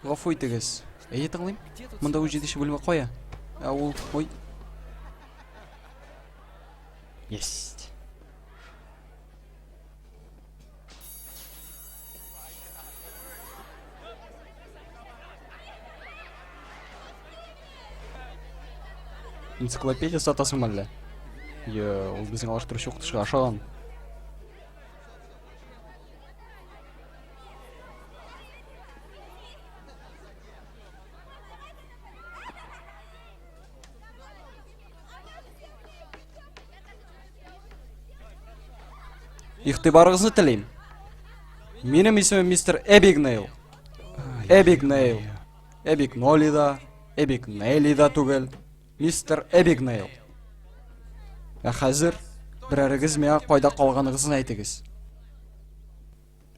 Гафу итегез. Әйе тыңлыйм. Монда үз җиденче бүлмә кая? Ә ул, ой. Есть. Энциклопедия сатасың әллә? Ул безнең алыштыручы укытучыга ошаган. Игътибарыгызны телим. Минем исемем мистер Эбигнейл. Эбигнейл. Эбигноли да, Эбигнейли да түгел. Мистер Эбигнейл. Ә хәзер берәрегез миңа кайда калганыгызны әйтегез.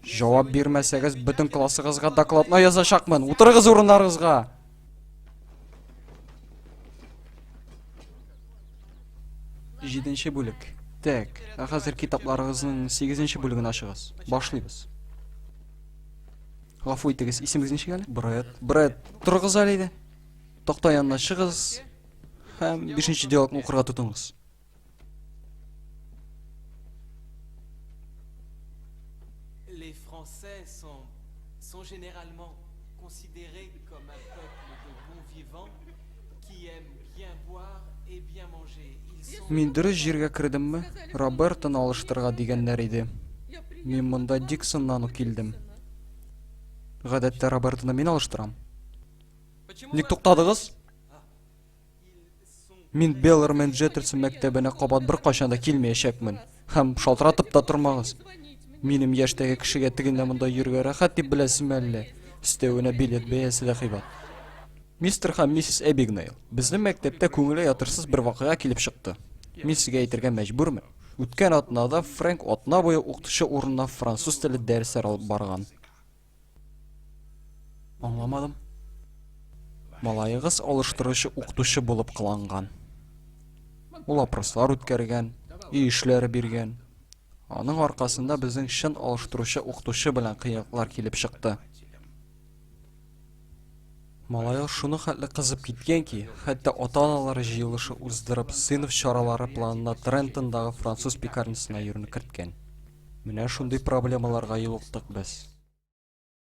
Җавап бирмәсәгез, бөтен классыгызга докладна язачакмын. Утырыгыз урыннарыгызга. Җиденче бүлек. Так, ә хәзер китапларыгызның 8нче бүлеген ачыгыз. Башлыйбыз. Гафу итегез, исемегез ничек әле? Бред, торыгыз әле иде. Токта янына чыгыз. Һәм 5нче диалогны укырга тотынгыз. Les Français sont généralement considérés comme un peuple de bons vivants qui aiment bien boire et bien manger. Ils sont Мин дөрес җиргә кердемме? Робертны алыштырга дигәннәр иде. Мин монда Диксоннан ук килдем. Гадәттә Робертны мин алыштырам. Ник туктадыгыз? Мин Беллермен Джеттерсон мәктәбенә кабат бер кайчан да килмәячәкмен. Һәм шалтыратып та тормагыз. Минем яшьтәге кешегә тегендә монда йөргә рәхәт дип беләсезме әллә? Өстәвенә билет бәясе дә кыйбат. Мистер һәм миссис Эбигнейл, безнең мәктәптә күңеле ятырсыз бер вакыйга килеп чыкты. Мин сезгә әйтергә мәҗбүрмен. Үткән атнада Фрэнк атна буе укытучы урынына француз теле дәресләр алып барган. Аңламадым. Малайыгыз алыштыручы укытучы булып кыланган. Ул опрослар үткәргән, эшләр биргән. Аның аркасында безнең чын алыштыручы укытучы белән кыяклар килеп чыкты. Малайы шуны хәтле кызып киткән ки, хәтта ата-аналары җыелышы уздырып, сыйныф чаралары планына Трентондагы француз пекарнясына йөрүне керткән. Менә шундый проблемаларга юлыктык без.